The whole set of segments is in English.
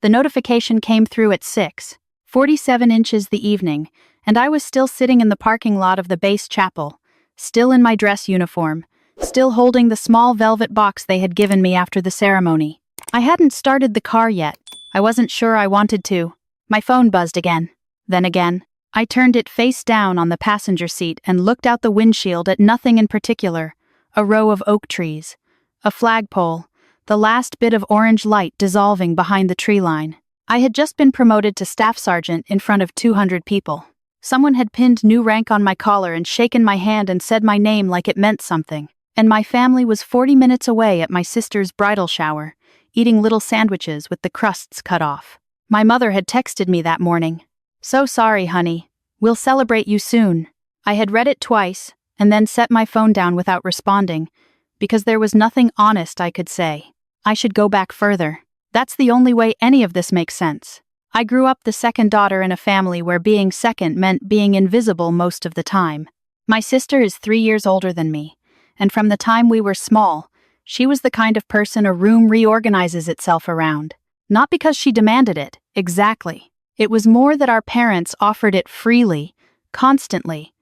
The notification came through at 6:47 inches the evening, and I was still sitting in the parking lot of the base chapel, still in my dress uniform, still holding the small velvet box they had given me after the ceremony. I hadn't started the car yet. I wasn't sure I wanted to. My phone buzzed again. Then again. I turned it face down on the passenger seat and looked out the windshield at nothing in particular. A row of oak trees. A flagpole. The last bit of orange light dissolving behind the tree line. I had just been promoted to staff sergeant in front of 200 people. Someone had pinned new rank on my collar and shaken my hand and said my name like it meant something. And my family was 40 minutes away at my sister's bridal shower, eating little sandwiches with the crusts cut off. My mother had texted me that morning. "So sorry, honey. We'll celebrate you soon." I had read it twice, and then set my phone down without responding, because there was nothing honest I could say. I should go back further. That's the only way any of this makes sense. I grew up the second daughter in a family where being second meant being invisible most of the time. My sister is 3 years older than me, and from the time we were small, she was the kind of person a room reorganizes itself around. Not because she demanded it, exactly. It was more that our parents offered it freely, constantly,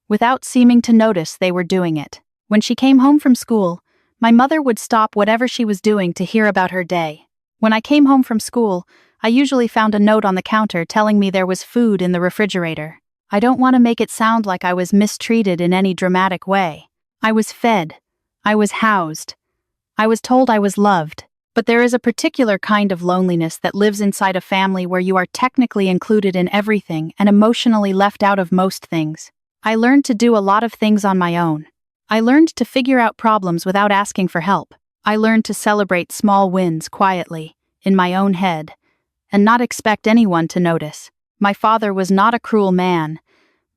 without seeming to notice they were doing it. When she came home from school, my mother would stop whatever she was doing to hear about her day. When I came home from school, I usually found a note on the counter telling me there was food in the refrigerator. I don't want to make it sound like I was mistreated in any dramatic way. I was fed. I was housed. I was told I was loved. But there is a particular kind of loneliness that lives inside a family where you are technically included in everything and emotionally left out of most things. I learned to do a lot of things on my own. I learned to figure out problems without asking for help. I learned to celebrate small wins quietly, in my own head, and not expect anyone to notice. My father was not a cruel man,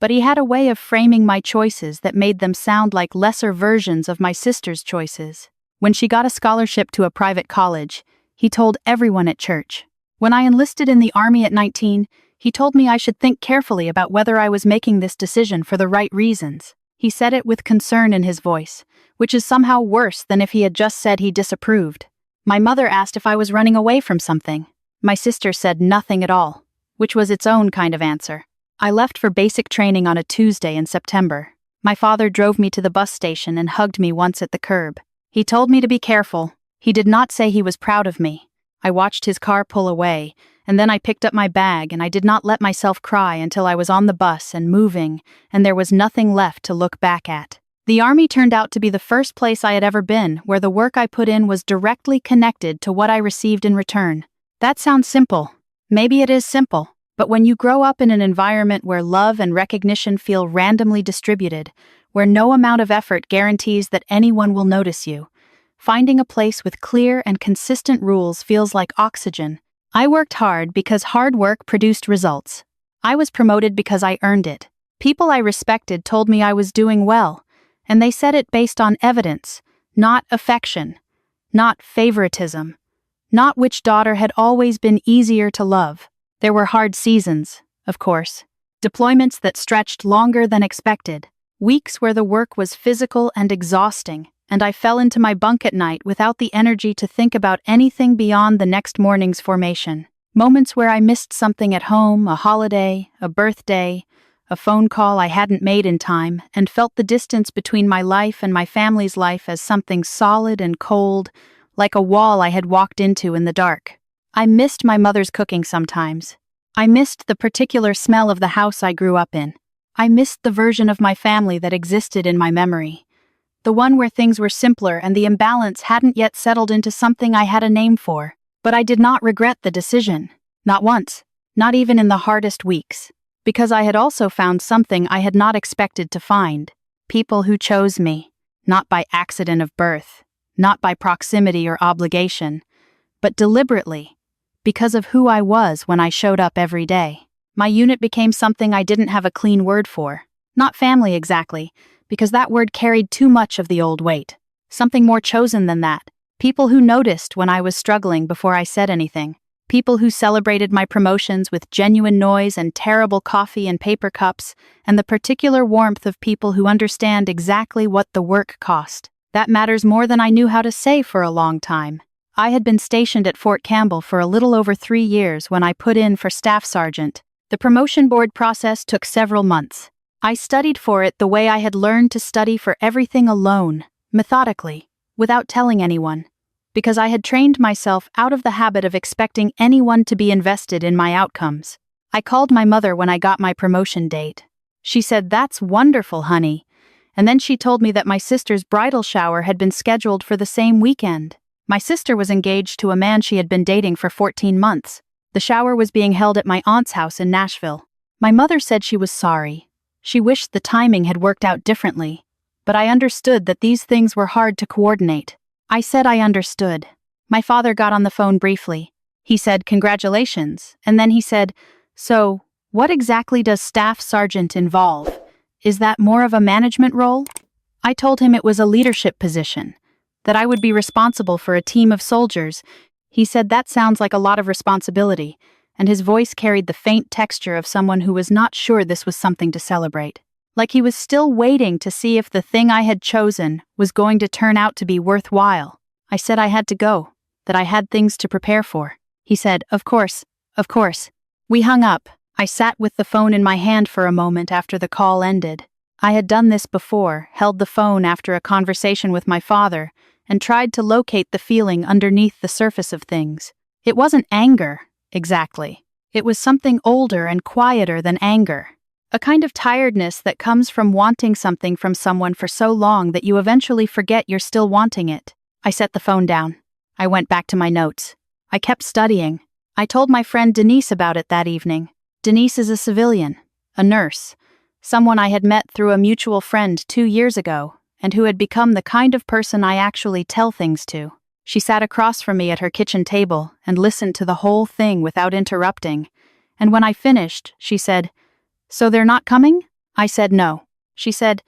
but he had a way of framing my choices that made them sound like lesser versions of my sister's choices. When she got a scholarship to a private college, he told everyone at church. When I enlisted in the Army at 19, he told me I should think carefully about whether I was making this decision for the right reasons. He said it with concern in his voice, which is somehow worse than if he had just said he disapproved. My mother asked if I was running away from something. My sister said nothing at all, which was its own kind of answer. I left for basic training on a Tuesday in September. My father drove me to the bus station and hugged me once at the curb. He told me to be careful. He did not say he was proud of me. I watched his car pull away, and then I picked up my bag, and I did not let myself cry until I was on the bus and moving, and there was nothing left to look back at. The Army turned out to be the first place I had ever been where the work I put in was directly connected to what I received in return. That sounds simple. Maybe it is simple, but when you grow up in an environment where love and recognition feel randomly distributed, where no amount of effort guarantees that anyone will notice you, finding a place with clear and consistent rules feels like oxygen. I worked hard because hard work produced results. I was promoted because I earned it. People I respected told me I was doing well, and they said it based on evidence, not affection, not favoritism, not which daughter had always been easier to love. There were hard seasons, of course, deployments that stretched longer than expected, weeks where the work was physical and exhausting, and I fell into my bunk at night without the energy to think about anything beyond the next morning's formation. Moments where I missed something at home, a holiday, a birthday, a phone call I hadn't made in time, and felt the distance between my life and my family's life as something solid and cold, like a wall I had walked into in the dark. I missed my mother's cooking sometimes. I missed the particular smell of the house I grew up in. I missed the version of my family that existed in my memory. The one where things were simpler and the imbalance hadn't yet settled into something I had a name for. But I did not regret the decision. Not once. Not even in the hardest weeks. Because I had also found something I had not expected to find. People who chose me. Not by accident of birth. Not by proximity or obligation. But deliberately. Because of who I was when I showed up every day. My unit became something I didn't have a clean word for. Not family exactly, because that word carried too much of the old weight. Something more chosen than that. People who noticed when I was struggling before I said anything. People who celebrated my promotions with genuine noise and terrible coffee and paper cups, and the particular warmth of people who understand exactly what the work cost. That matters more than I knew how to say for a long time. I had been stationed at Fort Campbell for a little over 3 years when I put in for staff sergeant. The promotion board process took several months. I studied for it the way I had learned to study for everything alone, methodically, without telling anyone, because I had trained myself out of the habit of expecting anyone to be invested in my outcomes. I called my mother when I got my promotion date. She said, "That's wonderful, honey." And then she told me that my sister's bridal shower had been scheduled for the same weekend. My sister was engaged to a man she had been dating for 14 months. The shower was being held at my aunt's house in Nashville. My mother said she was sorry. She wished the timing had worked out differently, but I understood that these things were hard to coordinate. I said I understood. My father got on the phone briefly. He said, "Congratulations," and then he said, "So, what exactly does staff sergeant involve? Is that more of a management role?" I told him it was a leadership position, that I would be responsible for a team of soldiers. He said, "That sounds like a lot of responsibility," and his voice carried the faint texture of someone who was not sure this was something to celebrate. Like he was still waiting to see if the thing I had chosen was going to turn out to be worthwhile. I said I had to go, that I had things to prepare for. He said, Of course. We hung up. I sat with the phone in my hand for a moment after the call ended. I had done this before, held the phone after a conversation with my father, and tried to locate the feeling underneath the surface of things. It wasn't anger, exactly. It was something older and quieter than anger. A kind of tiredness that comes from wanting something from someone for so long that you eventually forget you're still wanting it. I set the phone down. I went back to my notes. I kept studying. I told my friend Denise about it that evening. Denise is a civilian, a nurse, someone I had met through a mutual friend 2 years ago, and who had become the kind of person I actually tell things to. She sat across from me at her kitchen table and listened to the whole thing without interrupting, and when I finished, she said, "So they're not coming?" I said no. She said,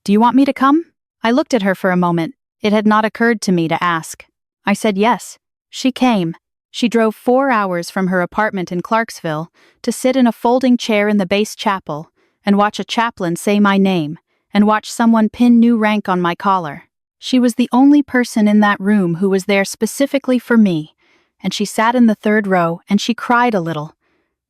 "Do you want me to come?" I looked at her for a moment. It had not occurred to me to ask. I said yes. She came. She drove 4 hours from her apartment in Clarksville to sit in a folding chair in the base chapel and watch a chaplain say my name and watch someone pin new rank on my collar. She was the only person in that room who was there specifically for me, and she sat in the 3rd row and she cried a little,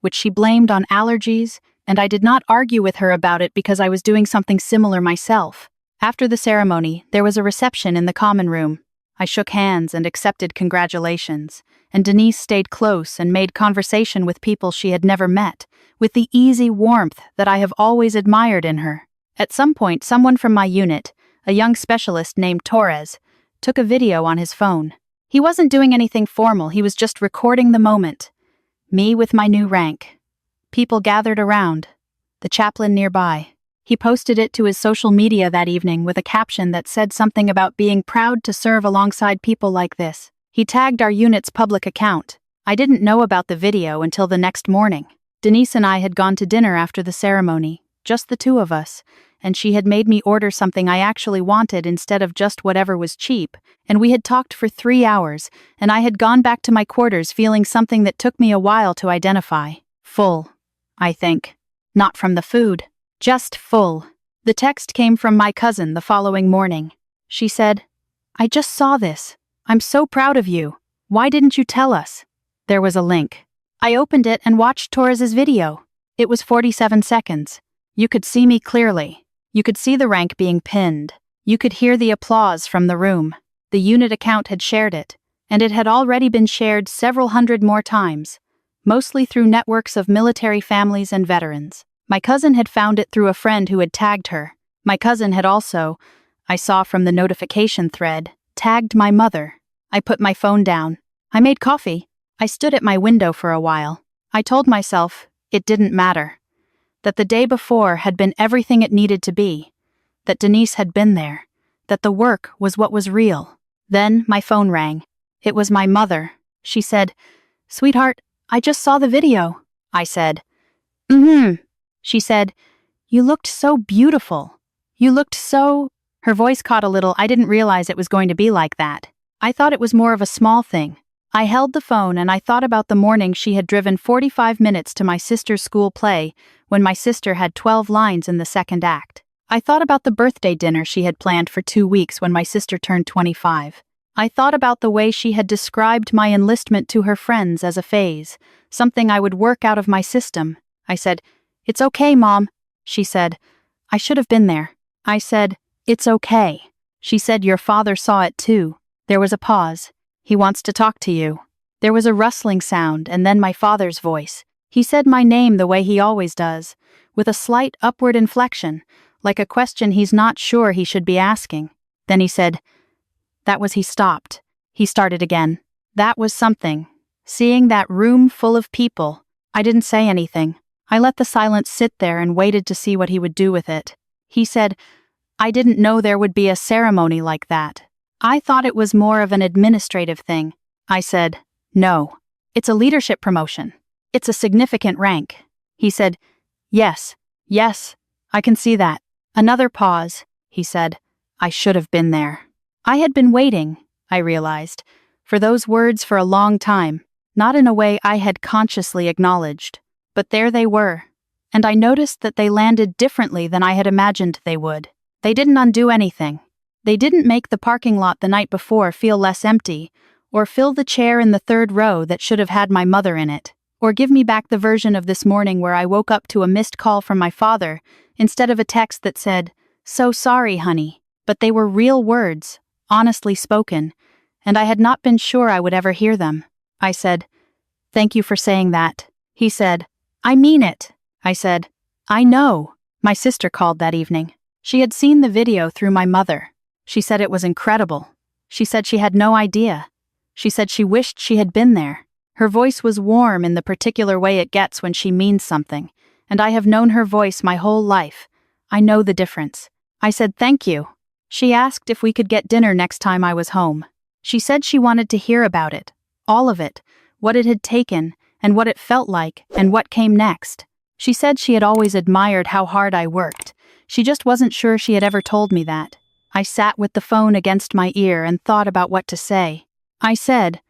which she blamed on allergies, and I did not argue with her about it because I was doing something similar myself. After the ceremony, there was a reception in the common room. I shook hands and accepted congratulations, and Denise stayed close and made conversation with people she had never met, with the easy warmth that I have always admired in her. At some point, someone from my unit, a young specialist named Torres, took a video on his phone. He wasn't doing anything formal, he was just recording the moment. Me with my new rank. People gathered around. The chaplain nearby. He posted it to his social media that evening with a caption that said something about being proud to serve alongside people like this. He tagged our unit's public account. I didn't know about the video until the next morning. Denise and I had gone to dinner after the ceremony, just the two of us, and she had made me order something I actually wanted instead of just whatever was cheap, and we had talked for 3 hours, and I had gone back to my quarters feeling something that took me a while to identify. Full, I think. Not from the food. Just full. The text came from my cousin the following morning. She said, "I just saw this. I'm so proud of you. Why didn't you tell us?" There was a link. I opened it and watched Torres's video. It was 47 seconds. You could see me clearly. You could see the rank being pinned. You could hear the applause from the room. The unit account had shared it, and it had already been shared several hundred more times, mostly through networks of military families and veterans. My cousin had found it through a friend who had tagged her. My cousin had also, I saw from the notification thread, tagged my mother. I put my phone down. I made coffee. I stood at my window for a while. I told myself it didn't matter. That the day before had been everything it needed to be. That Denise had been there. That the work was what was real. Then my phone rang. It was my mother. She said, "Sweetheart, I just saw the video." I said, "Mm-hmm." She said, "You looked so beautiful. You looked so..." Her voice caught a little. I didn't realize it was going to be like that. I thought it was more of a small thing. I held the phone and I thought about the morning she had driven 45 minutes to my sister's school play when my sister had 12 lines in the second act. I thought about the birthday dinner she had planned for 2 weeks when my sister turned 25. I thought about the way she had described my enlistment to her friends as a phase, something I would work out of my system. I said, "It's okay, Mom." She said, "I should have been there." I said, "It's okay." She said, "Your father saw it too." There was a pause. "He wants to talk to you." There was a rustling sound, and then my father's voice. He said my name the way he always does, with a slight upward inflection, like a question he's not sure he should be asking. Then he said, he stopped. He started again. That was something. Seeing that room full of people. I didn't say anything. I let the silence sit there and waited to see what he would do with it. He said, "I didn't know there would be a ceremony like that. I thought it was more of an administrative thing." I said, "No. It's a leadership promotion. It's a significant rank." He said, Yes, I can see that." Another pause. He said, "I should have been there." I had been waiting, I realized, for those words for a long time, not in a way I had consciously acknowledged. But there they were, and I noticed that they landed differently than I had imagined they would. They didn't undo anything. They didn't make the parking lot the night before feel less empty, or fill the chair in the third row that should have had my mother in it, or give me back the version of this morning where I woke up to a missed call from my father instead of a text that said, "So sorry, honey." But they were real words, honestly spoken, and I had not been sure I would ever hear them. I said, "Thank you for saying that." He said, "I mean it." I said, "I know." My sister called that evening. She had seen the video through my mother. She said it was incredible. She said she had no idea. She said she wished she had been there. Her voice was warm in the particular way it gets when she means something, and I have known her voice my whole life. I know the difference. I said, "Thank you." She asked if we could get dinner next time I was home. She said she wanted to hear about it, all of it, what it had taken, and what it felt like, and what came next. She said she had always admired how hard I worked. She just wasn't sure she had ever told me that. I sat with the phone against my ear and thought about what to say. I said,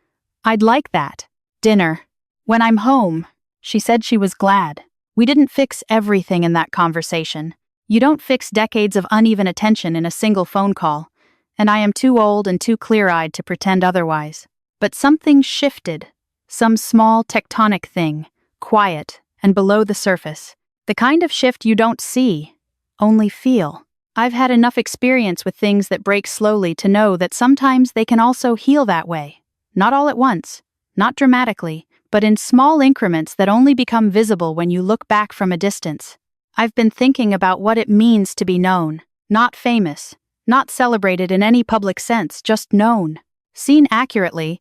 "I'd like that. Dinner. When I'm home." She said she was glad. We didn't fix everything in that conversation. You don't fix decades of uneven attention in a single phone call, and I am too old and too clear-eyed to pretend otherwise. But something shifted. Some small tectonic thing, quiet and below the surface. The kind of shift you don't see, only feel. I've had enough experience with things that break slowly to know that sometimes they can also heal that way. Not all at once, not dramatically, but in small increments that only become visible when you look back from a distance. I've been thinking about what it means to be known, not famous, not celebrated in any public sense, just known, seen accurately,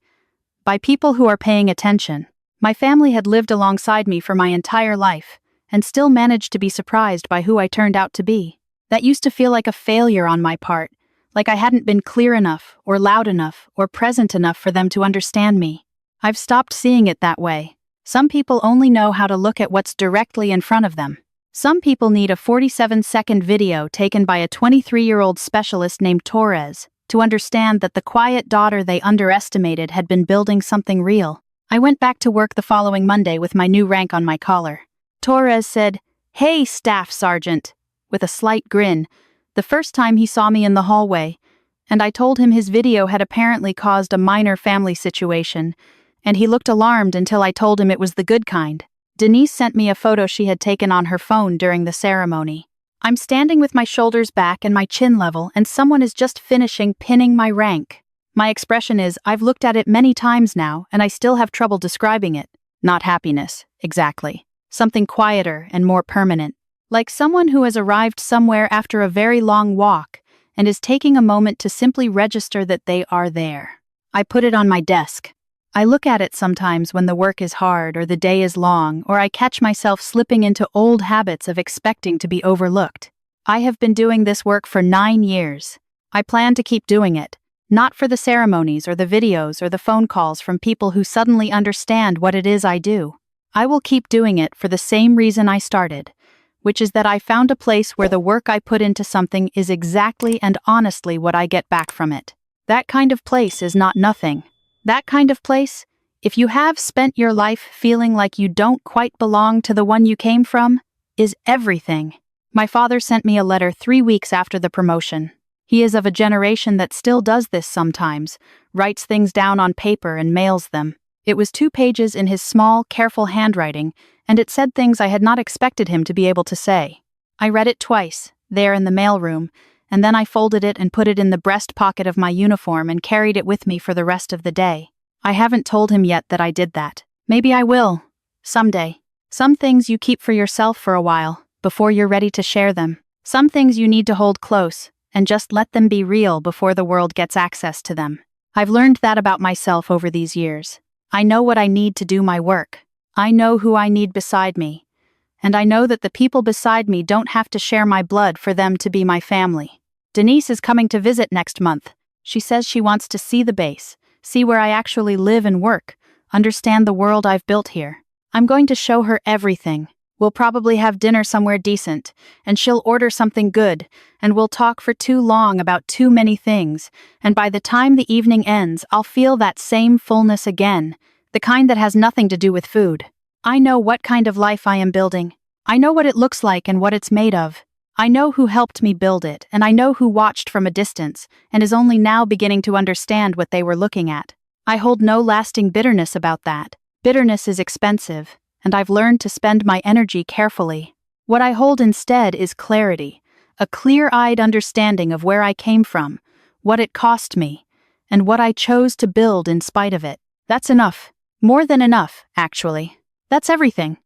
by people who are paying attention. My family had lived alongside me for my entire life, and still managed to be surprised by who I turned out to be. That used to feel like a failure on my part, like I hadn't been clear enough, or loud enough, or present enough for them to understand me. I've stopped seeing it that way. Some people only know how to look at what's directly in front of them. Some people need a 47-second video taken by a 23-year-old specialist named Torres to understand that the quiet daughter they underestimated had been building something real. I went back to work the following Monday with my new rank on my collar. Torres said, "Hey, Staff Sergeant," with a slight grin, the first time he saw me in the hallway, and I told him his video had apparently caused a minor family situation, and he looked alarmed until I told him it was the good kind. Denise sent me a photo she had taken on her phone during the ceremony. I'm standing with my shoulders back and my chin level, and someone is just finishing pinning my rank. My expression is, I've looked at it many times now, and I still have trouble describing it. Not happiness, exactly. Something quieter and more permanent. Like someone who has arrived somewhere after a very long walk and is taking a moment to simply register that they are there. I put it on my desk. I look at it sometimes when the work is hard or the day is long, or I catch myself slipping into old habits of expecting to be overlooked. I have been doing this work for 9 years. I plan to keep doing it, not for the ceremonies or the videos or the phone calls from people who suddenly understand what it is I do. I will keep doing it for the same reason I started, which is that I found a place where the work I put into something is exactly and honestly what I get back from it. That kind of place is not nothing. That kind of place, if you have spent your life feeling like you don't quite belong to the one you came from, is everything. My father sent me a letter 3 weeks after the promotion. He is of a generation that still does this sometimes, writes things down on paper and mails them. It was 2 pages in his small, careful handwriting, and it said things I had not expected him to be able to say. I read it twice, there in the mailroom, and then I folded it and put it in the breast pocket of my uniform and carried it with me for the rest of the day. I haven't told him yet that I did that. Maybe I will. Someday. Some things you keep for yourself for a while, before you're ready to share them. Some things you need to hold close, and just let them be real before the world gets access to them. I've learned that about myself over these years. I know what I need to do my work. I know who I need beside me. And I know that the people beside me don't have to share my blood for them to be my family. Denise is coming to visit next month. She says she wants to see the base, see where I actually live and work, understand the world I've built here. I'm going to show her everything. We'll probably have dinner somewhere decent, and she'll order something good, and we'll talk for too long about too many things, and by the time the evening ends, I'll feel that same fullness again, the kind that has nothing to do with food. I know what kind of life I am building. I know what it looks like and what it's made of. I know who helped me build it, and I know who watched from a distance, and is only now beginning to understand what they were looking at. I hold no lasting bitterness about that. Bitterness is expensive, and I've learned to spend my energy carefully. What I hold instead is clarity, a clear-eyed understanding of where I came from, what it cost me, and what I chose to build in spite of it. That's enough. More than enough, actually. That's everything.